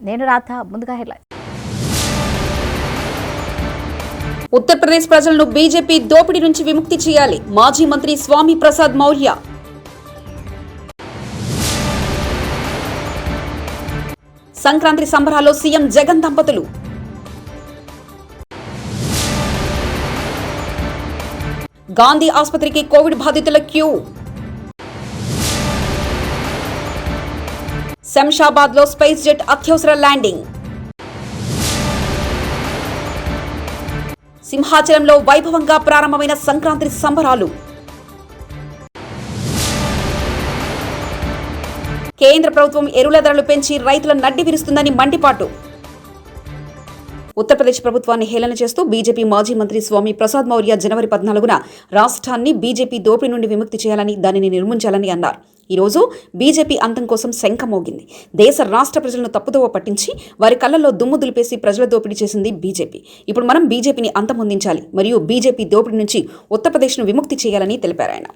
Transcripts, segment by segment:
నేను రాధ. ముందుగా హెడ్లైన్. ఉత్తరప్రదేశ్ ప్రజలను బీజేపీ దోపిడీ నుంచి విముక్తి చేయాలి. మాజీ మంత్రి స్వామి ప్రసాద్ మౌర్య. సంక్రాంతి సంబరాల్లో సీఎం జగన్ దంపతులు. గాంధీ ఆసుపత్రికి కోవిడ్ బాధితుల క్యూ. శంషాబాద్ లో స్పైస్ జెట్ అత్యవసర ల్యాండింగ్. సింహాచలంలో వైభవంగా ప్రారంభమైన సంక్రాంతి సంబరాలు. కేంద్ర ప్రభుత్వం ఎరువుల ధరలు పెంచి రైతుల నడ్డి విరుస్తుందని మండిపాటు. ఉత్తరప్రదేశ్ ప్రభుత్వాన్ని హేళన చేస్తూ బీజేపీ మాజీ మంత్రి స్వామి ప్రసాద్ మౌర్య జనవరి 14న రాష్ట్రాన్ని బీజేపీ దోపిడీ నుండి విముక్తి చేయాలని, దానిని నిర్మించాలని అన్నారు. ఈరోజు బీజేపీ అంతం కోసం శంఖ మోగింది. దేశ రాష్ట్ర ప్రజలను తప్పుదోవ పట్టించి వారి కళ్లలో దుమ్ము దులిపేసి ప్రజల దోపిడీ చేసింది బీజేపీ. ఇప్పుడు మనం బీజేపీని అంతమొందించాలి మరియు బీజేపీ దోపిడీ నుంచి ఉత్తరప్రదేశ్ను విముక్తి చేయాలని తెలిపారు ఆయన.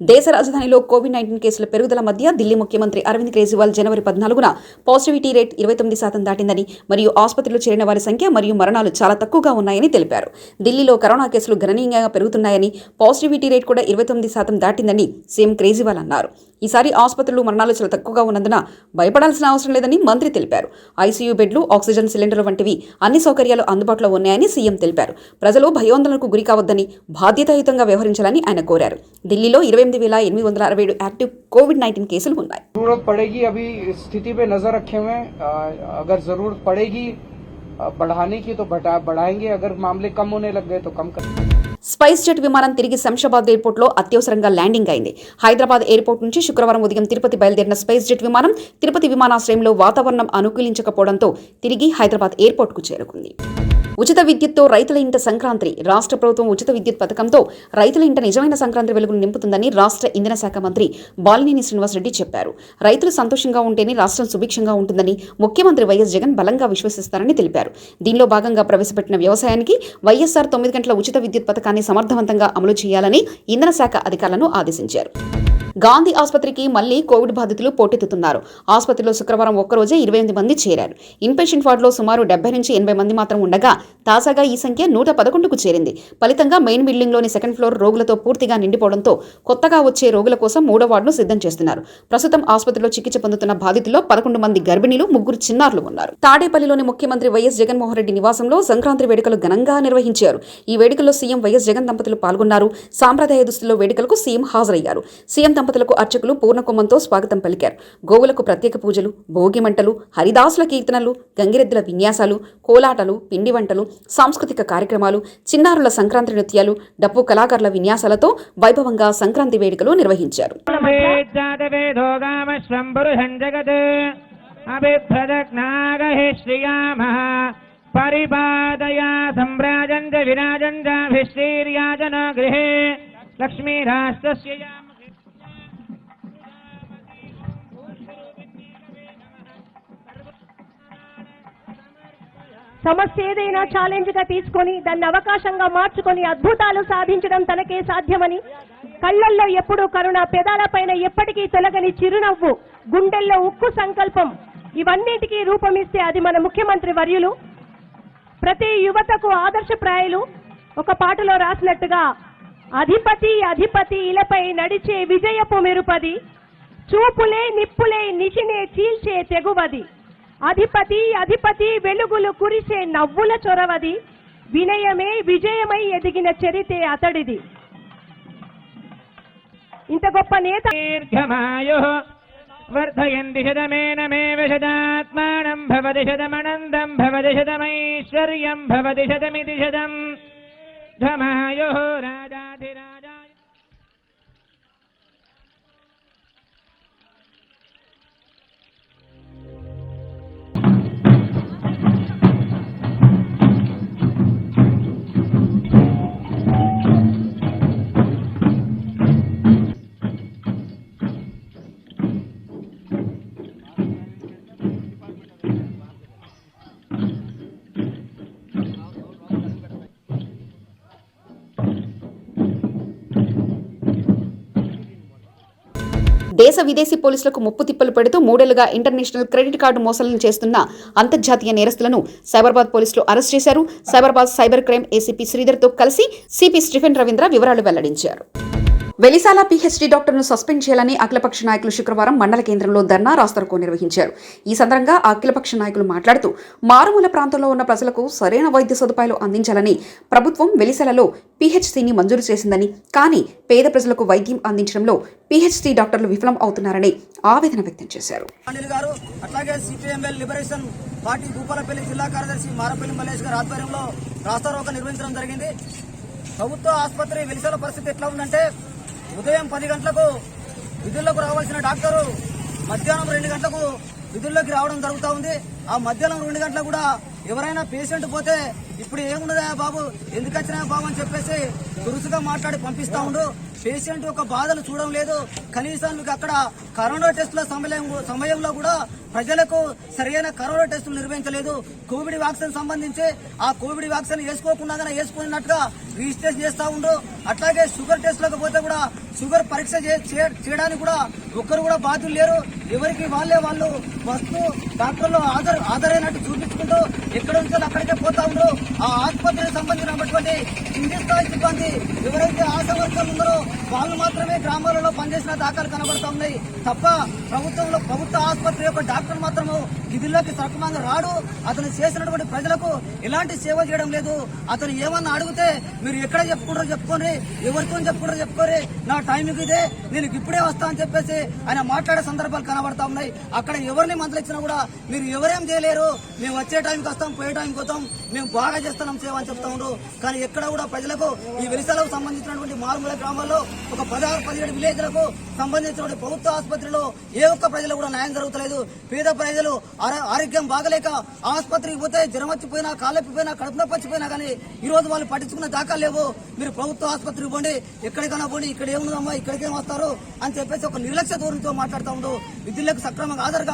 దేశ రాజధానిలో కోవిడ్-19 కేసుల పెరుగుదల మధ్య ఢిల్లీ ముఖ్యమంత్రి అరవింద్ కేజ్రీవాల్ జనవరి 14న పాజిటివిటీ రేట్ 29% దాటిందని మరియు ఆసుపత్రిలో చేరిన వారి సంఖ్య మరియు మరణాలు చాలా తక్కువగా ఉన్నాయని తెలిపారు. ఢిల్లీలో కరోనా కేసులు గణనీయంగా పెరుగుతున్నాయని, పాజిటివిటీ రేట్ కూడా 29% దాటిందని సీఎం కేజ్రీవాల్ అన్నారు. ఈసారి ఆసుపత్రులు మరణాలు చాలా తక్కువగా ఉన్నందున భయపడాల్సిన అవసరం లేదని మంత్రి తెలిపారు. ఐసీయూ బెడ్లు, ఆక్సిజన్ సిలిండర్లు వంటివి అన్ని సౌకర్యాలు అందుబాటులో ఉన్నాయని సీఎం తెలిపారు. ప్రజలు భయోందనలకు గురి కావద్దని, బాధ్యతాయుతంగా వ్యవహరించాలని ఆయన కోరారు. ఢిల్లీలో 28,867 యాక్టివ్ కోవిడ్-19 కేసులు ఉన్నాయి. जरूरत पड़ेगी, अभी स्थिति पे नजर रखे हुए हैं. अगर जरूरत पड़ेगी बढ़ाने की तो बढ़ाएंगे. अगर मामले कम होने लग गए तो कम करेंगे. స్పైస్ జెట్ విమానం తిరిగి శంషాబాద్ ఎయిర్పోర్ట్లో అత్యవసరంగా ల్యాండింగ్ అయింది. హైదరాబాద్ ఎయిర్పోర్ట్ నుంచి శుక్రవారం ఉదయం తిరుపతి బయలుదేరిన స్పైస్ జెట్ విమానం తిరుపతి విమానాశ్రయంలో వాతావరణం అనుకూలించకపోవడంతో తిరిగి హైదరాబాద్ ఎయిర్పోర్ట్కు చేరుకుంది. ఉచిత విద్యుత్తో రైతుల ఇంట సంక్రాంతి. రాష్ట్ర ప్రభుత్వం ఉచిత విద్యుత్ పథకంతో రైతుల ఇంట నిజమైన సంక్రాంతి వెలుగును నింపుతుందని రాష్ట్ర ఇంధన శాఖ మంత్రి బాలినేని శ్రీనివాసరెడ్డి చెప్పారు. రైతులు సంతోషంగా ఉంటేనే రాష్ట్రం సుభిక్షంగా ఉంటుందని ముఖ్యమంత్రి వైఎస్ జగన్ బలంగా విశ్వసిస్తారని తెలిపారు. దీనిలో భాగంగా ప్రవేశపెట్టిన వ్యవసాయానికి వైఎస్ఆర్ 9 గంటల ఉచిత విద్యుత్ పథకాన్ని సమర్థవంతంగా అమలు చేయాలని ఇంధన శాఖ అధికారులను ఆదేశించారు. గాంధీ ఆసుపత్రికి మళ్లీ కోవిడ్ బాధితులు పోటెత్తుతున్నారు. ఆసుపత్రిలో శుక్రవారం ఒక్కరోజే 28 మంది చేరారు. ఇన్పేషెంట్ వార్డులో సుమారు 70 నుంచి 80 మంది మాత్రం ఉండగా తాజాగా ఈ సంఖ్య 111కు చేరింది. ఫలితంగా మెయిన్ బిల్డింగ్లోని సెకండ్ ఫ్లోర్ రోగులతో పూర్తిగా నిండిపోవడంతో కొత్తగా వచ్చే రోగుల కోసం 3వ వార్డును సిద్ధం చేస్తున్నారు. ప్రస్తుతం ఆసుపత్రిలో చికిత్స పొందుతున్న బాధితుల్లో 11 మంది గర్భిణీలు, 3 చిన్నారులు ఉన్నారు. తాడేపల్లిలోని ముఖ్యమంత్రి వైఎస్ జగన్మోహన్ రెడ్డి నివాసంలో సంక్రాంతి వేడుకలు ఘనంగా నిర్వహించారు. ఈ వేడుకల్లో సీఎం వైఎస్ జగన్ దంపతులు పాల్గొన్నారు. సాంప్రదాయ దుస్తుల్లో వేడుకలకు సీఎం హాజరయ్యారు. సీఎం దంపతులకు అర్చకులు పూర్ణకుంభంతో స్వాగతం పలికారు. గోవులకు ప్రత్యేక పూజలు, భోగి మంటలు, హరిదాసుల కీర్తనలు, గంగిరెద్దుల విన్యాసాలు, కోలాటలు, పిండి వంటలు, సాంస్కృతిక కార్యక్రమాలు, చిన్నారుల సంక్రాంతి నృత్యాలు, డప్పు కళాకారుల విన్యాసాలతో వైభవంగా సంక్రాంతి వేడుకలు నిర్వహించారు. సమస్య ఏదైనా ఛాలెంజ్ గా తీసుకొని దాన్ని అవకాశంగా మార్చుకొని అద్భుతాలు సాధించడం తనకే సాధ్యమని, కళ్లల్లో ఎప్పుడూ కరుణ, పెదాలపైన ఎప్పటికీ తొలగని చిరునవ్వు, గుండెల్లో ఉక్కు సంకల్పం, ఇవన్నిటికీ రూపమిస్తే అది మన ముఖ్యమంత్రి వర్యులు. ప్రతి యువతకు ఆదర్శప్రాయులు. ఒక పాటలో రాసినట్టుగా, అధిపతి అధిపతి ఇలపై నడిచే విజయపు మెరుపది, చూపులే నిప్పులే నిశినే చీల్చే తెగువది, అధిపతి అధిపతి వెలుగులు కురిసే నవ్వుల చొరవది, వినయమే విజయమై ఎదిగిన చరితే అతడిది. ఇంత గొప్ప నేత. వర్ధయంతి శతమేనమేవ శతాత్మానం భవతి శతమనందం భవతి శతమైశ్వర్యం భవతి శతమితి శతం ధమాయో రాజాధిరాజాయ. దేశ విదేశీ పోలీసులకు ముప్పు తిప్పలు పెడుతూ 3 ఏళ్లుగా ఇంటర్నేషనల్ క్రెడిట్ కార్డు మోసాలను చేస్తున్న అంతర్జాతీయ నేరస్తులను సైబరాబాద్ పోలీసులు అరెస్ట్ చేశారు. సైబరాబాద్ సైబర్ క్రైమ్ ఏసీపీ శ్రీధర్తో కలిసి సిపి స్టీఫెన్ రవీంద్ర వివరాలు వెల్లడించారు. వెలిసాల పీహెచ్డీ డాక్టర్ను సస్పెండ్ చేయాలని అఖిలపక్ష నాయకులు శుక్రవారం మండల కేంద్రంలో ధర్నా రాస్తారోకో నిర్వహించారు. ఈ సందర్భంగా అఖిలపక్ష నాయకులు మాట్లాడుతూ మారుమూల ప్రాంతంలో ఉన్న ప్రజలకు సరైన వైద్య సదుపాయాలు అందించాలని ప్రభుత్వం వెలిసాలలో పీహెచ్డీని మంజూరు చేసిందని, కానీ పేద ప్రజలకు వైద్యం అందించడంలో పీహెచ్డీ డాక్టర్లు విఫలం అవుతున్నారని ఆవేదన వ్యక్తం చేశారు. అట్లాగే సిపిఎంఎల్ లిబరేషన్ పార్టీ భూపాలపల్లి జిల్లా కార్యదర్శి మారపల్లి మల్లేష్ గారి ఆధ్వర్యంలో రాస్తారోకో నిర్వహించడం జరిగింది. ప్రభుత్వ ఆసుపత్రి వెలిసాల పరిస్థితి ఎట్లా ఉందంటే, ఉదయం 10 గంటలకు విధుల్లోకి రావాల్సిన డాక్టరు మధ్యాహ్నం 2 గంటలకు విధుల్లోకి రావడం జరుగుతూ ఉంది. ఆ మధ్యాహ్నం 2 గంటలకు కూడా ఎవరైనా పేషెంట్ పోతే ఇప్పుడు ఏమున్నదా బాబు, ఎందుకు వచ్చినా బాబు అని చెప్పేసి దురుసుగా మాట్లాడి పంపిస్తా ఉండు. పేషెంట్ యొక్క బాధలు చూడడం లేదు. కనీసం మీకు అక్కడ కరోనా టెస్టుల సమయంలో కూడా ప్రజలకు సరైన కరోనా టెస్టులు నిర్వహించలేదు. కోవిడ్ వ్యాక్సిన్ సంబంధించి ఆ కోవిడ్ వ్యాక్సిన్ వేసుకోకుండా వేసుకున్నట్టుగా రిజిస్ట్రేషన్ చేస్తా ఉండు. అట్లాగే షుగర్ టెస్టులకు పోతే కూడా షుగర్ పరీక్ష చేయడానికి కూడా ఒక్కరు కూడా బాధ్యులు లేరు. ఎవరికి వాళ్ళు వస్తూ డాక్టర్లు హాజరైనట్టు చూపించుకుంటూ ఎక్కడ ఉంచో అక్కడికే పోతా ఉండ్రు. ఆ ఆసుపత్రికి సంబంధించినటువంటి కింది స్థాయి సిబ్బంది ఎవరైతే ఆశా వర్గాలు ఉన్నారో వాళ్ళు మాత్రమే గ్రామాలలో పనిచేసిన దాఖలు కనబడతా ఉన్నాయి తప్ప ప్రభుత్వ ఆసుపత్రి యొక్క డాక్టర్ మాత్రము విధుల్లోకి సక్రమంగా రాడు. అతను చేసినటువంటి ప్రజలకు ఎలాంటి సేవ చేయడం లేదు. అతను ఏమన్నా అడిగితే మీరు ఎక్కడ చెప్పుకుంటారో చెప్పుకొని, ఎవరితో చెప్పుకుంటారో చెప్పుకోరి, నా టైంకి ఇదే, నేను ఇప్పుడే వస్తా అని చెప్పేసి ఆయన మాట్లాడే సందర్భాలు కనబడతా ఉన్నాయి. అక్కడ ఎవరిని మందలిచ్చినా కూడా మీరు ఎవరేం చేయలేరు, మేము వచ్చే టైంకి వస్తాం, పోయే టైంకి వస్తాం, మేము బాగా చేస్తున్నాం సేవ అని చెప్తా ఉండ్రు. కానీ ఎక్కడ కూడా ప్రజలకు ఈ వెలిసాలకు సంబంధించినటువంటి మారుమూల గ్రామాల్లో ఒక 16-17 విలేజ్లకు సంబంధించినటువంటి ప్రభుత్వ ఆసుపత్రిలో ఏ ఒక్క ప్రజలు కూడా న్యాయం జరుగుతలేదు. పేద ప్రజలు ఆరోగ్యం బాగలేక ఆసుపత్రికి పోతే జ్వరం వచ్చిపోయినా, కాళ్ళెప్పిపోయినా, కడుపు నొప్పి వచ్చిపోయినా కానీ ఈ రోజు వాళ్ళు పట్టించుకున్న దాఖలు లేవు. మీరు ప్రభుత్వ ఆసుపత్రికి పోండి, ఎక్కడికైనా పోండి, ఇక్కడ ఏముందమ్మా, ఇక్కడికేం వస్తారు అని చెప్పేసి ఒక నిర్లక్ష్య ధోరణితో మాట్లాడుతూ ఉండు. విధులకు సక్రమంగా హాజరు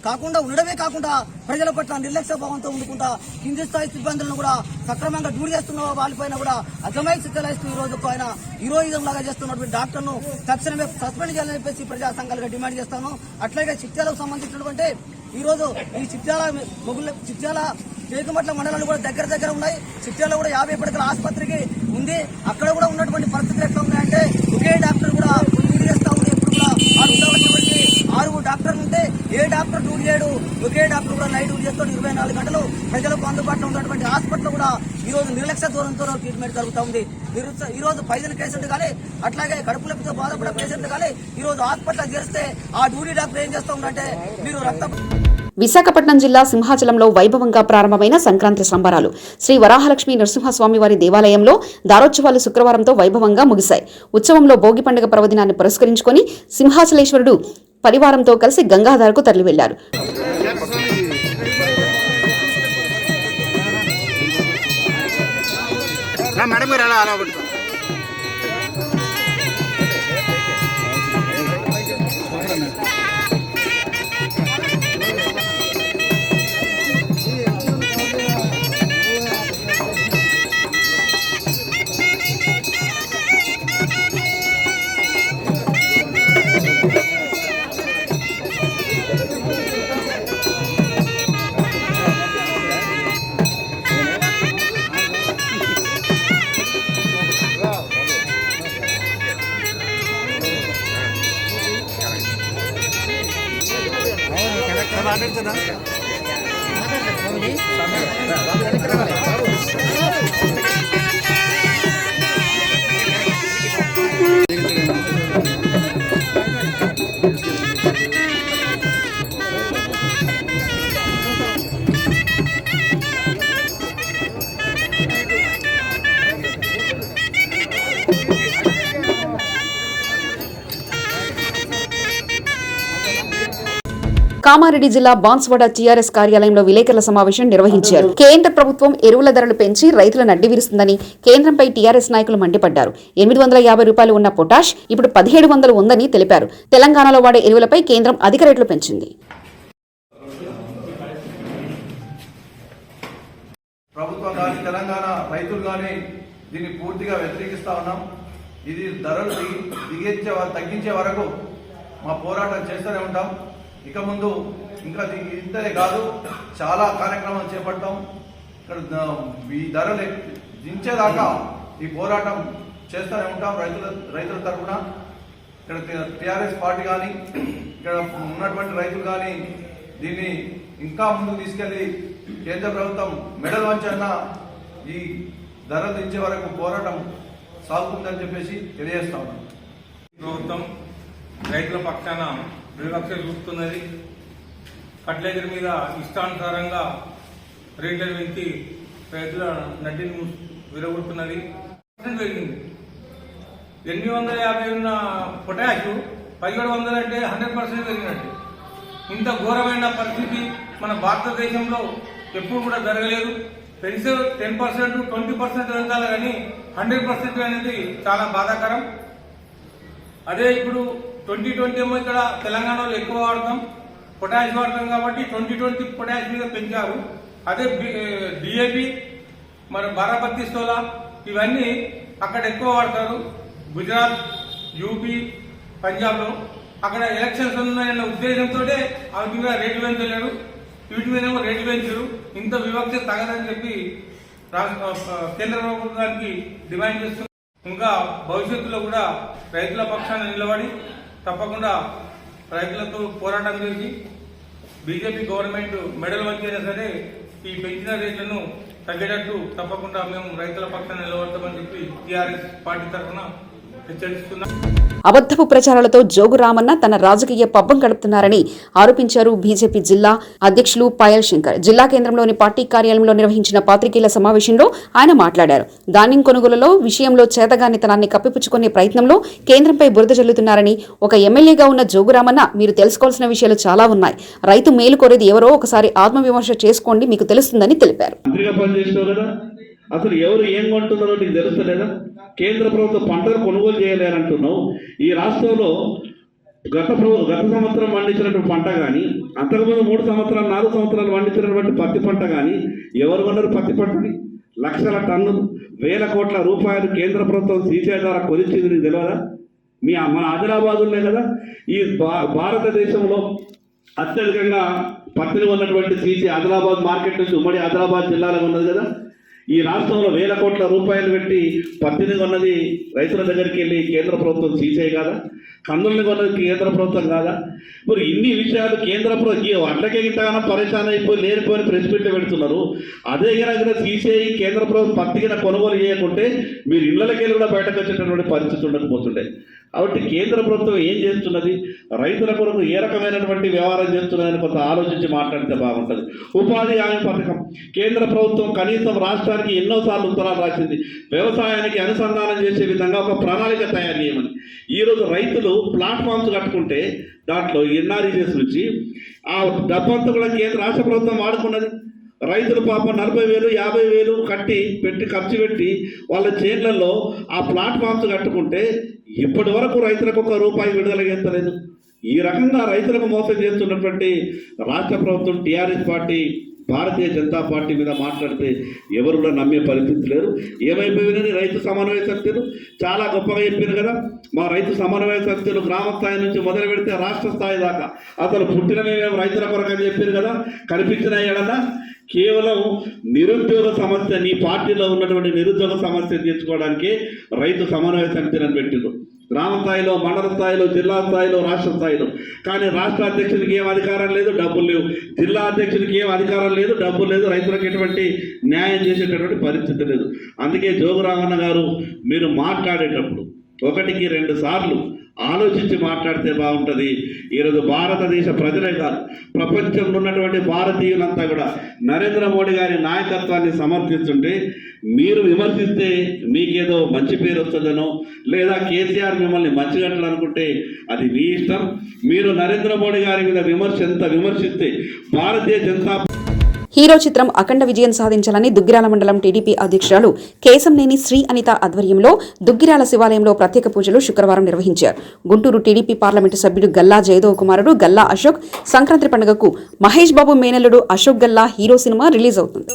కాకుండా ఉండడమే కాకుండా ప్రజల పట్ల నిర్లక్ష్య భావంతో ఉండుకుంటా కింది స్థాయి సిబ్బందులను కూడా సక్రమంగా డ్యూటీ చేస్తున్న వాళ్ళపైన కూడా అజమాయిషీ చెలాయిస్తూ ఈ రోజు ఆయన హీరోయిజం లాగా చేస్తున్నటువంటి డాక్టర్ను తక్షణమే సస్పెండ్ చేయాలని చెప్పేసి ప్రజా సంఘాలుగా డిమాండ్ చేస్తాను. అట్లాగే చిట్యాలకు సంబంధించినటువంటి ఈ రోజు ఈ చిట్యాల పేకుమట్ల మండలాలు కూడా దగ్గర ఉన్నాయి. చిట్యాలలో కూడా 50 పడకల ఆసుపత్రికి ఉంది. అక్కడ కూడా ఉన్నటువంటి పరిస్థితులు ఎట్లా ఉన్నాయంటే ఒకే డాక్టర్ కూడా డ్యూటీ చేస్తా ఉంది. ఇప్పుడు కూడా 6 డాక్టర్లు ఉంటే ఏ డాక్టర్ డ్యూటీ చేయడు. ఒకే డాక్టర్ కూడా నైట్ డ్యూటీ చేస్తాడు. 24 గంటలు ప్రజలకు అందుబాటులో ఉన్నటువంటి హాస్పిటల్ కూడా ఈ రోజు నిర్లక్ష్య ధోరణితో ట్రీట్మెంట్ జరుగుతూ ఉంది. ఈ రోజు పైసలు పేషెంట్ కానీ అట్లాగే కడుపు నొప్పితో బాధపడే పేషెంట్ కానీ ఈ రోజు హాస్పిటల్ చేస్తే ఆ డ్యూటీ డాక్టర్ ఏం చేస్తూ ఉందంటే మీరు విశాఖపట్నం జిల్లా సింహాచలంలో వైభవంగా ప్రారంభమైన సంక్రాంతి సంబరాలు శ్రీ వరాహలక్ష్మి నరసింహస్వామివారి దేవాలయంలో దారోత్సవాలు శుక్రవారంతో వైభవంగా ముగిశాయి. ఉత్సవంలో భోగి పండుగ పర్వదినాన్ని పురస్కరించుకొని సింహాచలేశ్వరుడు పరివారంతో కలిసి గంగాధారకు తరలి వెళ్లారు. కామారెడ్డి జిల్లా బాన్స్వాడ టీఆర్ఎస్ కార్యాలయంలో విలేకరుల సమావేశం నిర్వహించారు. కేంద్ర ప్రభుత్వం ఎరువుల ధరలు పెంచి రైతులను అడ్డివిరుస్తుందని కేంద్రంపై టీఆర్ఎస్ నాయకులు మండిపడ్డారు. 850 రూపాయలు ఉన్న పొటాష్ ఇప్పుడు 1700 ఉందని తెలిపారు. తెలంగాణలో వాడే ఎరువులపై కేంద్రం అధిక రేట్లు పెంచింది. ప్రభుత్వం కానీ తెలంగాణ రైతులు కానీ దీన్ని పూర్తిగా వ్యతిరేకిస్తా ఉన్నాం. ఇది ధరలు తగ్గించే వరకు మా పోరాటం చేస్తూనే ఉంటాం. ఇక ముందు ఇంకా ఇంతనే కాదు, చాలా కార్యక్రమాలు చేపడతాం. ఇక్కడ ఈ ధరలు దించేదాకా ఈ పోరాటం చేస్తూనే ఉంటాం. రైతుల తరఫున ఇక్కడ టీఆర్ఎస్ పార్టీ కానీ ఇక్కడ ఉన్నటువంటి రైతులు కానీ దీన్ని ఇంకా ముందుకు తీసుకెళ్లి కేంద్ర ప్రభుత్వం మెడల్ వంచన్న ఈ ధరలు దించే వరకు పోరాటం సాగుతుందని చెప్పేసి తెలియజేస్తా ఉన్నాం. ప్రభుత్వం రైతుల పక్షాన వివక్ష చూపుతున్నది. ఫర్టిలైజర్ మీద ఇష్టానుసారంగా రేట్లను పెంచి రైతుల నడ్డిని విరగొడుతున్నది. పెరిగింది. 850 ఉన్న పొటాష్ 1700 అంటే 100% పెరిగినట్టు. ఇంత ఘోరమైన పరిస్థితి మన భారతదేశంలో ఎప్పుడు కూడా జరగలేదు. పెరిగితే 10%, 20% పెరగాలి కానీ 100% అనేది చాలా బాధాకరం. అదే ఇప్పుడు 2020 ఏమో ఇక్కడ తెలంగాణలో ఎక్కువ వాడతాం, పొటాష్ వాడతాం కాబట్టి 2020 పొటాష్ మీద పెంచారు. అదే డిఏపి మరి బారాబత్తి సోలా ఇవన్నీ అక్కడ ఎక్కువ వాడతారు. గుజరాత్, యూపీ, పంజాబ్లో అక్కడ ఎలక్షన్స్ ఉన్నాయన్న ఉద్దేశంతో వాటి మీద రేట్లు పెంచలేరు, వీటి మీద రేట్లు పెంచారు. ఇంత వివక్ష తగదని చెప్పి కేంద్ర ప్రభుత్వానికి డిమాండ్ చేస్తున్నారు. ఇంకా భవిష్యత్తులో కూడా రైతుల పక్షాన నిలబడి తప్పకుండా రైతులతో పోరాటం చేసి బీజేపీ గవర్నమెంట్ మెడల్ వంచైనా సరే ఈ పెంచిన రేట్లను తగ్గేటట్టు తప్పకుండా మేము రైతుల పక్షాన నిలబడతామని చెప్పి టీఆర్ఎస్ పార్టీ తరఫున హెచ్చరిస్తున్నాం. అబద్ధపు ప్రచారాలతో జోగు రామన్న తన రాజకీయ పబ్బం గడుపుతున్నారని ఆరోపించారు బీజేపీ జిల్లా అధ్యక్షులు పాయల్ శంకర్. జిల్లా కేంద్రంలోని పార్టీ కార్యాలయంలో నిర్వహించిన పాత్రికేయుల సమావేశంలో ఆయన మాట్లాడారు. ధాన్యం కొనుగోలులో విషయంలో చేతగానితనాన్ని కప్పిపుచ్చుకునే ప్రయత్నంలో కేంద్రంపై బురద జల్లుతున్నారని, ఒక ఎమ్మెల్యేగా ఉన్న జోగు రామన్న మీరు తెలుసుకోవాల్సిన విషయాలు చాలా ఉన్నాయి. రైతు మేలు కోరేది ఎవరో ఒకసారి ఆత్మవిమర్శ చేసుకోండి, మీకు తెలుస్తుందని తెలిపారు. అసలు ఎవరు ఏం కొంటున్నారో నీకు తెలుస్తలేదా? కేంద్ర ప్రభుత్వం పంటలు కొనుగోలు చేయలేరంటున్నావు. ఈ రాష్ట్రంలో గత సంవత్సరం పండించినటువంటి పంట కానీ, అంతకుముందు 3 సంవత్సరాలు 4 సంవత్సరాలు పండించినటువంటి పత్తి పంట కానీ ఎవరు కొన్నారు? పత్తి పంటని లక్షల టన్నులు, 1000 కోట్ల రూపాయలు కేంద్ర ప్రభుత్వం సీసీ ద్వారా కొలిచింది నీకు తెలియదా? మన ఆదిలాబాద్ ఉన్నాయి కదా, ఈ భారతదేశంలో అత్యధికంగా పత్తిని ఉన్నటువంటి సీసీ ఆదిలాబాద్ మార్కెట్ నుంచి ఉమ్మడి ఆదిలాబాద్ జిల్లాలో ఉన్నది కదా. ఈ రాష్ట్రంలో 1000 కోట్ల రూపాయలు పెట్టి పత్తిని కొన్నది రైతుల దగ్గరికి వెళ్ళి కేంద్ర ప్రభుత్వం సీసీ కాదా? కందుల్ని కొన్నది కేంద్ర ప్రభుత్వం కాదా? మరి ఇన్ని విషయాలు కేంద్ర ప్రభుత్వం అట్లకే ఇంతగానో పరేషాన్ అయిపోయి లేనిపోయిన ప్రెస్ మీట్లు పెడుతున్నారు. అదే కనుక సీసీఐ కేంద్ర ప్రభుత్వం పత్తికిన కొనుగోలు చేయకుంటే మీరు ఇళ్లకి వెళ్ళి కూడా బయటకు వచ్చేటటువంటి పరిస్థితి ఉండకపోతుండే. కాబట్టి కేంద్ర ప్రభుత్వం ఏం చేస్తున్నది, రైతుల కొరకు ఏ రకమైనటువంటి వ్యవహారం చేస్తున్నదని కొంత ఆలోచించి మాట్లాడితే బాగుంటుంది. ఉపాధి హామీ పథకం కేంద్ర ప్రభుత్వం కనీసం రాష్ట్రానికి ఎన్నోసార్లు ఉత్తరాలు రాసింది, వ్యవసాయానికి అనుసంధానం చేసే విధంగా ఒక ప్రణాళిక తయారు చేయమని. ఈరోజు రైతులు ప్లాట్ఫామ్స్ కట్టుకుంటే దాంట్లో ఎన్ఆర్ఈజెస్ నుంచి ఆ డబ్బంతా కూడా కేంద్ర రాష్ట్ర ప్రభుత్వం వాడుకున్నది. రైతులు పాపం 40,000 50,000 ఖర్చు పెట్టి వాళ్ళ చేన్లలో ఆ ప్లాట్ఫామ్స్ కట్టుకుంటే ఇప్పటి వరకు రైతులకు ₹1 విడుదల చేస్తలేదు. ఈ రకంగా రైతులకు మోసం చేస్తున్నటువంటి రాష్ట్ర ప్రభుత్వం TRS party, Bharatiya Janata party మీద మాట్లాడితే ఎవరు కూడా నమ్మే పరిస్థితి లేరు. ఏమైపోయినని రైతు సమన్వయ సమితులు చాలా గొప్పగా చెప్పారు కదా. మా రైతు సమన్వయ సమితులు గ్రామ స్థాయి నుంచి మొదలు పెడితే రాష్ట్ర స్థాయి దాకా అసలు పుట్టినమేమో రైతుల కొరకు అని చెప్పారు కదా. కనిపించిన ఏడన్నా కేవలం నిరుద్యోగ సమస్య, నీ పార్టీలో ఉన్నటువంటి నిరుద్యోగ సమస్య తీర్చుకోవడానికి రైతు సమన్వయ సమితిని పెట్టిండ్రు. గ్రామ స్థాయిలో, మండల స్థాయిలో, జిల్లా స్థాయిలో, రాష్ట్ర స్థాయిలో. కానీ రాష్ట్ర అధ్యక్షుడికి ఏం అధికారం లేదు, డబ్బులు లేవు. జిల్లా అధ్యక్షుడికి ఏం అధికారం లేదు, డబ్బులు లేదు. రైతులకు ఎటువంటి న్యాయం చేసేటటువంటి పరిస్థితి లేదు. అందుకే జోగు రామన్న గారు మీరు మాట్లాడేటప్పుడు 1కి 2 సార్లు ఆలోచించి మాట్లాడితే బాగుంటుంది. ఈరోజు భారతదేశ ప్రజలే కాదు, ప్రపంచంలో ఉన్నటువంటి భారతీయులంతా కూడా నరేంద్ర మోడీ గారి నాయకత్వాన్ని సమర్థిస్తుంటే మీరు విమర్శిస్తే మీకేదో మంచి పేరు వస్తుందనో, లేదా కేసీఆర్ మిమ్మల్ని మంచిగట్టాలనుకుంటే అది మీ ఇష్టం. మీరు నరేంద్ర మోడీ గారి మీద ఎంత విమర్శిస్తే భారతీయ జనతా హీరో చిత్రం అఖండ విజయం సాధించాలని దుగ్గిరాల మండలం టీడీపీ అధ్యక్షురాలు కేశంనేని శ్రీ అనిత ఆధ్వర్యంలో దుగ్గిరాల శివాలయంలో ప్రత్యేక పూజలు శుక్రవారం నిర్వహించారు. గుంటూరు టీడీపీ పార్లమెంటు సభ్యుడు గల్లా జయదేవ్ కుమారుడు గల్లా అశోక్ సంక్రాంతి పండుగకు మహేష్ బాబు మేనల్లుడు Ashok Galla hero cinema release అవుతుంది.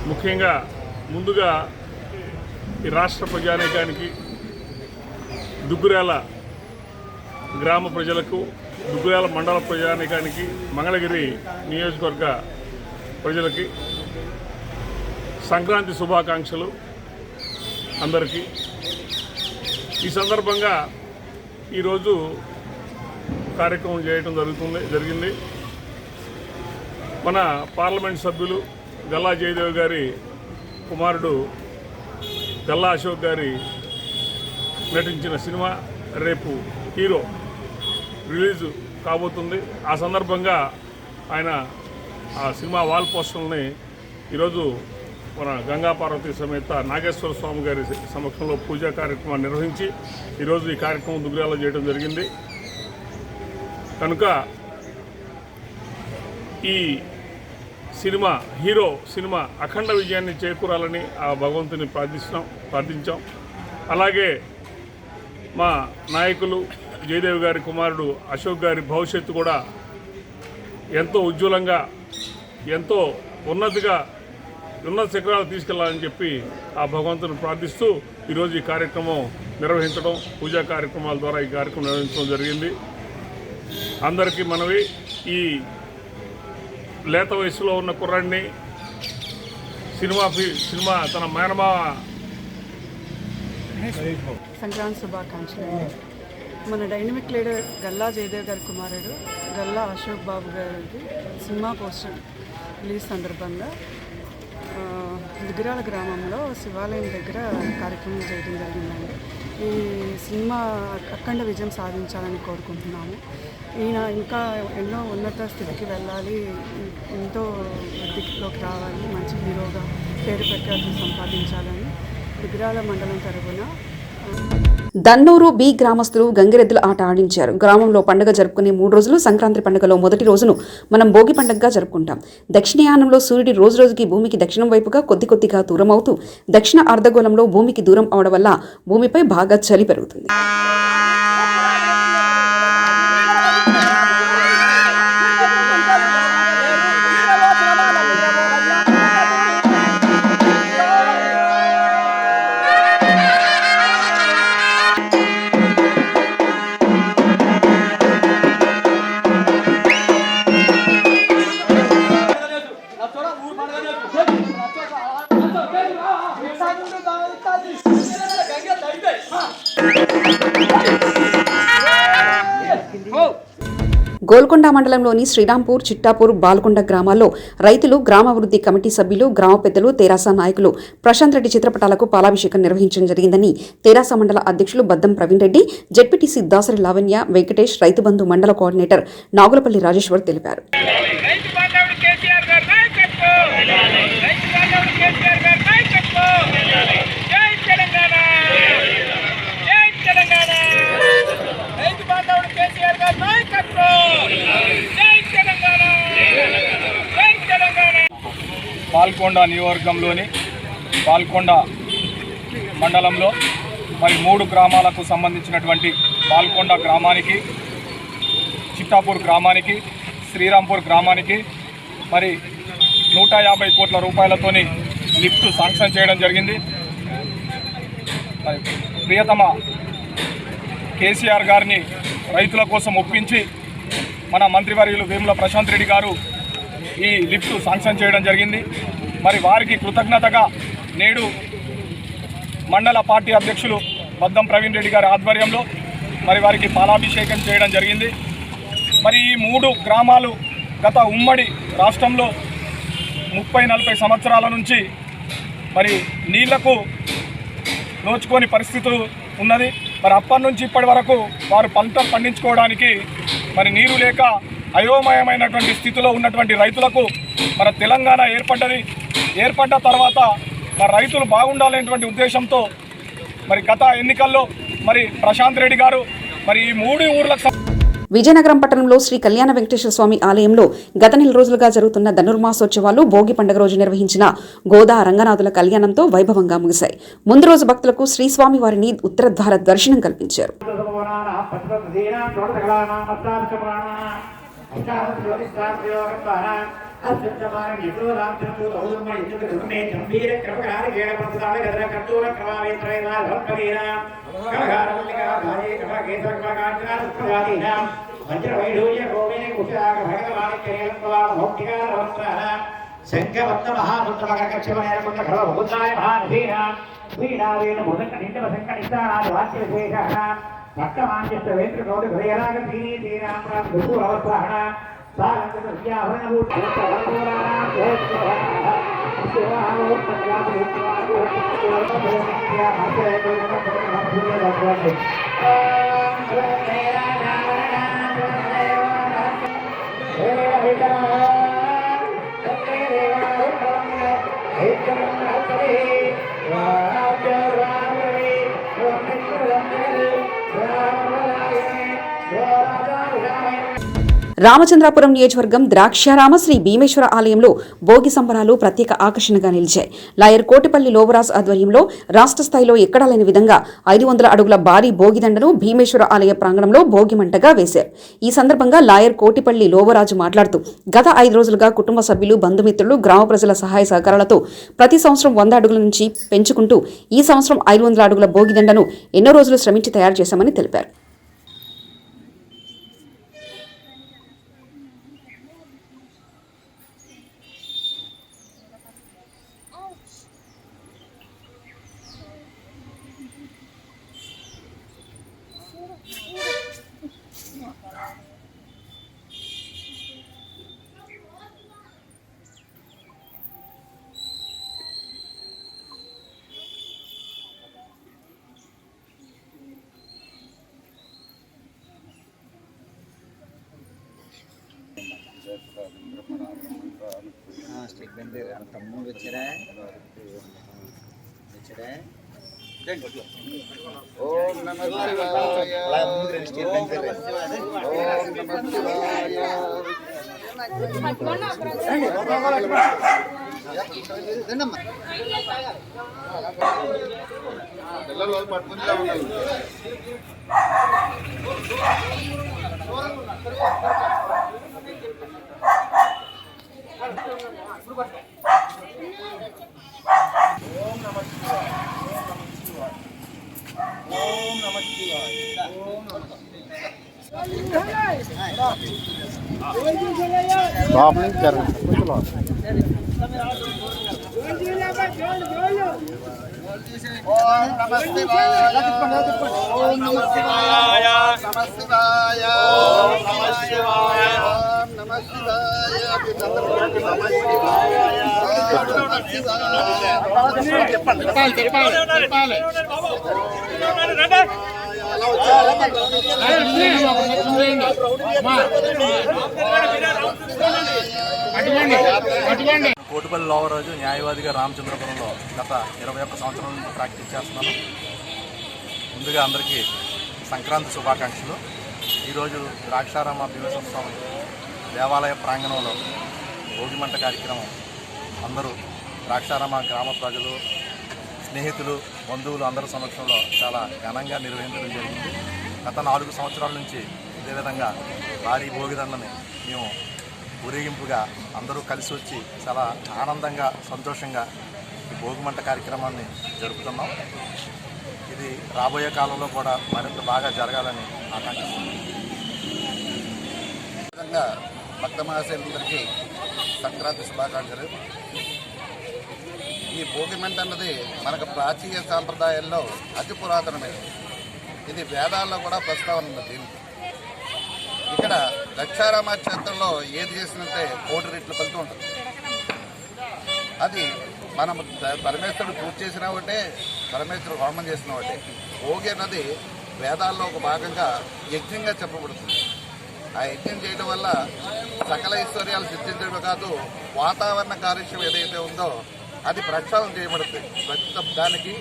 ముఖ్యంగా ముందుగా ఈ రాష్ట్ర ప్రజానీకానికి, దుగ్గురాల గ్రామ ప్రజలకు, దుగ్గురాల మండల ప్రజానీకానికి, మంగళగిరి నియోజకవర్గ ప్రజలకి సంక్రాంతి శుభాకాంక్షలు అందరికీ. ఈ సందర్భంగా ఈరోజు కార్యక్రమం చేయడం జరిగింది. మన పార్లమెంట్ సభ్యులు గల్లా జయదేవ్ గారి కుమారుడు గల్లా అశోక్ గారి నటించిన సినిమా రేపు హీరో రిలీజ్ కాబోతుంది. ఆ సందర్భంగా ఆయన ఆ సినిమా వాల్ పోస్టర్ని ఈరోజు మన గంగా పార్వతీ సమేత నాగేశ్వర స్వామి గారి సమక్షంలో పూజా కార్యక్రమాన్ని నిర్వహించి ఈరోజు ఈ కార్యక్రమం దుగ్గురాలో చేయడం జరిగింది. కనుక ఈ సినిమా హీరో సినిమా అఖండ విజయాన్ని చేకూరాలని ఆ భగవంతుని ప్రార్థించాం. అలాగే మా నాయకులు జయదేవ్ గారి కుమారుడు అశోక్ గారి భవిష్యత్తు కూడా ఎంతో ఉజ్వలంగా, ఎంతో ఉన్నత శిఖరాలు తీసుకెళ్లాలని చెప్పి ఆ భగవంతుని ప్రార్థిస్తూ ఈరోజు ఈ కార్యక్రమం నిర్వహించడం, పూజా కార్యక్రమాల ద్వారా ఈ కార్యక్రమం నిర్వహించడం జరిగింది. అందరికీ మనవి, ఈ లేత వయసులో ఉన్న కుర్రాడిని సినిమా తన మేనమావ సంక్రాంతి శుభాకాంక్షలు. మన డైనమిక్ లీడర్ గల్లా జయదేవ్ గారి కుమారుడు గల్లా అశోక్ బాబు గారికి సినిమా పోస్టర్ రిలీజ్ సందర్భంగా దుగ్గిరాల గ్రామంలో శివాలయం దగ్గర కార్యక్రమం చేయడం జరిగిందండి. ఈ సినిమా అఖండ విజయం సాధించాలని కోరుకుంటున్నాము. ఈయన ఇంకా ఎన్నో ఉన్నత స్థితికి వెళ్ళాలి, ఎంతో వృద్ధిలోకి రావాలి, మంచి హీరోగా పేరు ప్రఖ్యాతులు సంపాదించాలని దుగ్గిరాల మండలం తరఫున దన్నూరు బి గ్రామస్తులు గంగిరెద్దుల ఆట ఆడించారు. గ్రామంలో పండుగ జరుపుకునే 3 రోజులు సంక్రాంతి పండుగలో మొదటి రోజును మనం భోగి పండుగగా జరుపుకుంటాం. దక్షిణయానంలో సూర్యుడి రోజురోజుకి భూమికి దక్షిణం వైపుగా కొద్దిగా దూరం అవుతూ దక్షిణ అర్ధగోళంలో భూమికి దూరం అవడం వల్ల భూమిపై బాగా చలి పెరుగుతుంది. గోల్కొండ మండలంలోని శ్రీరాంపూర్, చిట్టాపూర్, బాల్కొండ గ్రామాల్లో రైతులు, గ్రామాభివృద్ధి కమిటీ సభ్యులు, గ్రామ పెద్దలు, తెరాస నాయకులు ప్రశాంత్ రెడ్డి చిత్రపటాలకు పాలాభిషేకం నిర్వహించడం జరిగిందని తెరాస మండల అధ్యక్షులు బద్దం ప్రవీణ్ రెడ్డి, జెడ్పీటీసీ దాసరి లావణ్య, వెంకటేష్, రైతు బంధు మండల కోఆర్డినేటర్ నాగులపల్లి రాజేశ్వర్ తెలిపారు. పాల్కొండ నియోజకవర్గంలోని పాల్కొండ మండలంలో మరి 3 గ్రామాలకు సంబంధించినటువంటి పాల్కొండ గ్రామానికి, చిట్టాపూర్ గ్రామానికి, శ్రీరాంపూర్ గ్రామానికి మరి 150 కోట్ల రూపాయలతోని లిఫ్ట్ శాంక్షన్ చేయడం జరిగింది. మరి ప్రియతమ కేసీఆర్ గారిని రైతుల కోసం ఒప్పించి మన మంత్రివర్యులు వేముల ప్రశాంత్ రెడ్డి గారు ఈ లిఫ్ట్ శాంక్షన్ చేయడం జరిగింది. మరి వారికి కృతజ్ఞతగా నేడు మండల పార్టీ అధ్యక్షులు బద్దం ప్రవీణ్ రెడ్డి గారి ఆధ్వర్యంలో మరి వారికి పాలాభిషేకం చేయడం జరిగింది. మరి ఈ 3 గ్రామాలు గత ఉమ్మడి రాష్ట్రంలో 30-40 సంవత్సరాల నుంచి మరి నీళ్లకు నోచుకోని పరిస్థితులు ఉన్నది. మరి అప్పటి నుంచి ఇప్పటి వరకు వారు పంటలు పండించుకోవడానికి మరి నీరు లేక అయోమయమైనటువంటి స్థితిలో ఉన్నటువంటి రైతులకు మన తెలంగాణ ఏర్పడ్డ తర్వాత మరి రైతులు బాగుండాలనేటువంటి ఉద్దేశంతో మరి గత ఎన్నికల్లో మరి ప్రశాంత్ రెడ్డి గారు మరి ఈ 3 ఊర్లకు విజయనగరం పట్టణంలో శ్రీ కళ్యాణ వెంకటేశ్వర స్వామి ఆలయంలో గత 4 రోజులుగా జరుగుతున్న ధనుర్మాసోత్సవాలు భోగి పండుగ రోజు నిర్వహించిన గోదా రంగనాథుల కళ్యాణంతో వైభవంగా ముగిశాయి. ముందు రోజు భక్తులకు శ్రీస్వామి వారిని ఉత్తరద్వార దర్శనం కల్పించారు. రామచంద్రాపురం నియోజకవర్గం ద్రాక్షారామ శ్రీ భీమేశ్వర ఆలయంలో భోగి సంబరాలు ప్రత్యేక ఆకర్షణగా నిలిచాయి. లాయర్ కోటిపల్లి లోవరాజ్ ఆధ్వర్యంలో రాష్ట్ర స్థాయిలో ఎక్కడా లేని విధంగా 500 అడుగుల భారీ భోగిదండను భీమేశ్వర ఆలయ ప్రాంగణంలో భోగిమంటగా వేశారు. ఈ సందర్భంగా లాయర్ కోటిపల్లి లోవరాజు మాట్లాడుతూ గత 5 రోజులుగా కుటుంబ సభ్యులు, బంధుమిత్రులు, గ్రామ ప్రజల సహాయ సహకారాలతో ప్రతి సంవత్సరం 100 అడుగుల నుంచి పెంచుకుంటూ ఈ సంవత్సరం 500 అడుగుల భోగిదండను ఎన్నో రోజులు శ్రమించి తయారు చేశామని తెలిపారు. ఓం నమః శివాయ ఓం నమః శివాయ పిల్లలు పట్టుకుంటా ఉన్నారు. బాబుని జరుగుతుంది ఓం నమః శివాయ ఓం నమః శివాయ నమః శివాయ ఓం నమః శివాయ ఓం నమః శివాయ నమః శివాయ చెప్పండి కోటిపల్లి లోవరాజు న్యాయవాదిగా రామచంద్రపురంలో గత 21 సంవత్సరాల నుంచి ప్రాక్టీస్ చేస్తున్నాను. ముందుగా అందరికీ సంక్రాంతి శుభాకాంక్షలు. ఈరోజు ద్రాక్షారామ భీమేశ్వర స్వామి దేవాలయ ప్రాంగణంలో భోగిమంట కార్యక్రమం అందరూ ద్రాక్షారామ గ్రామ ప్రజలు, స్నేహితులు, బంధువులు అందరి సమక్షంలో చాలా ఘనంగా నిర్వహించడం జరిగింది. గత 4 సంవత్సరాల నుంచి ఇదే విధంగా భారీ భోగిదండని మేము ఊరేగింపుగా అందరూ కలిసి వచ్చి చాలా ఆనందంగా, సంతోషంగా ఈ భోగిమంట కార్యక్రమాన్ని జరుపుతున్నాం. ఇది రాబోయే కాలంలో కూడా మరింత బాగా జరగాలని ఆకాంక్షిస్తున్నాం. విధంగా భక్త మహాశయులందరికీ సంక్రాంతి శుభాకాంక్షలు. ఈ భోగిమంట అన్నది మనకు ప్రాచీన సాంప్రదాయాల్లో అతి పురాతనమైనది. ఇది వేదాల్లో కూడా ప్రస్తావన ఉంది. దీనికి ఇక్కడ ద్రాక్షారామ క్షేత్రంలో ఏది చేసినంతే 1,000 రెట్లు ఫలితం ఉంటుంది. అది మనం పరమేశ్వరుడు పూజ చేసిన ఒకటే, పరమేశ్వరుడు హోమం చేసిన ఒకటే. భోగి అన్నది వేదాల్లో ఒక భాగంగా యజ్ఞంగా చెప్పబడుతుంది. ఆ యజ్ఞం చేయడం వల్ల సకల ఐశ్వర్యాలు సిద్ధించడం కాదు, వాతావరణ కాలుష్యం ఏదైతే ఉందో అది ప్రక్షాళన చేయబడుతుంది. ప్రతి దానికి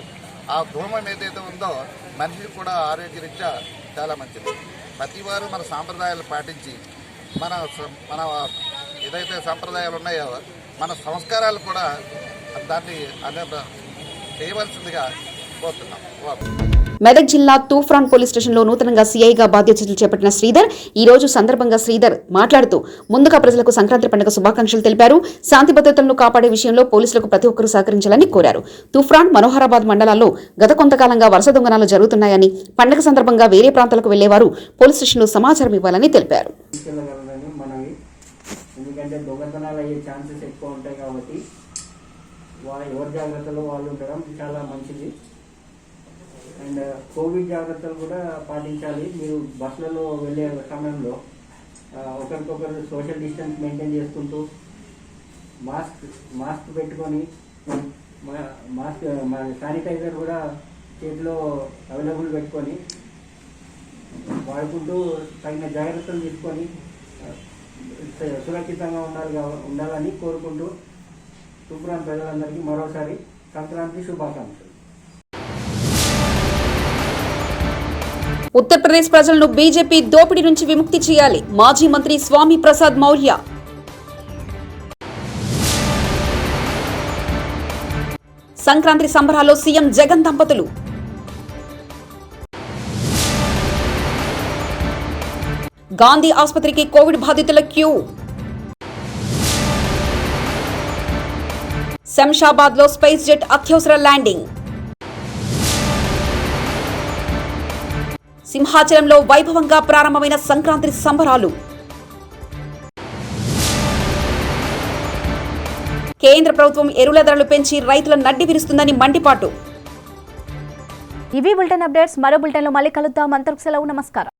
ఆ ధూమం ఏదైతే ఉందో మనిషికి కూడా ఆరోగ్యరీత్యా చాలా మంచిది. ప్రతి వారు మన సాంప్రదాయాలు పాటించి మన ఏదైతే సాంప్రదాయాలు ఉన్నాయో మన సంస్కారాలు కూడా దాన్ని చేయవలసిందిగా కోరుతున్నాం. మెదక్ జిల్లా తూఫ్రాన్ పోలీస్ స్టేషన్లో నూతనంగా సీఐగా బాధ్యతలు చేపట్టిన శ్రీధర్ ఈ రోజు సందర్భంగా శ్రీధర్ మాట్లాడుతూ ముందుగా ప్రజలకు సంక్రాంతి పండుగ శుభాకాంక్షలు తెలిపారు. శాంతి భద్రతలను కాపాడే విషయంలో పోలీసులకు ప్రతి ఒక్కరూ సహకరించాలని కోరారు. తూఫ్రాన్, మనోహరాబాద్ మండలాల్లో గత కొంతకాలంగా వరుస దొంగనాలు జరుగుతున్నాయని, పండుగ సందర్భంగా వేరే ప్రాంతాలకు వెళ్లేవారు పోలీస్ స్టేషన్లో సమాచారం ఇవ్వాలని తెలిపారు. ఎందుకంటే దొంగతనాలు అయ్యే ఛాన్సెస్ ఎక్కువ ఉంటాయి కాబట్టి ఎవరి జాగ్రత్తలో వాళ్ళు ఉండడం చాలా మంచిది. అండ్ కోవిడ్ జాగ్రత్తలు కూడా పాటించాలి. మీరు బస్సులలో వెళ్ళే సమయంలో ఒకరికొకరు సోషల్ డిస్టెన్స్ మెయింటైన్ చేసుకుంటూ మాస్క్ పెట్టుకొని శానిటైజర్ కూడా చేతిలో అవైలబుల్ పెట్టుకొని వాడుకుంటూ తగిన జాగ్రత్తలు తీసుకొని సురక్షితంగా ఉండాలని కోరుకుంటూ తూప్రాన్ ప్రజలందరికీ మరోసారి సంక్రాంతి శుభాకాంక్షలు. ఉత్తరప్రదేశ్ ప్రజలను బీజేపీ దోపిడీ నుంచి విముక్తి చేయాలి. మాజీ మంత్రి స్వామి ప్రసాద్ మౌర్య. సంక్రాంతి సంబరాల్లో సీఎం జగన్ దంపతులు. గాంధీ ఆసుపత్రికి కోవిడ్ బాధితుల క్యూ. శంషాబాద్ లో స్పైస్ జెట్ అత్యవసర ల్యాండింగ్. సింహాచలంలో వైభవంగా ప్రారంభమైన సంక్రాంతి సంబరాలు. కేంద్ర ప్రభుత్వం ఎరువుల ధరలు పెంచి రైతుల నడ్డి విరుస్తుందని మండిపాటు. ఇవి బులెటిన్ అప్డేట్స్. మరో బులెటిన్లో మళ్ళీ కలుద్దాం. అంతవరకు సెలవు. నమస్కారం.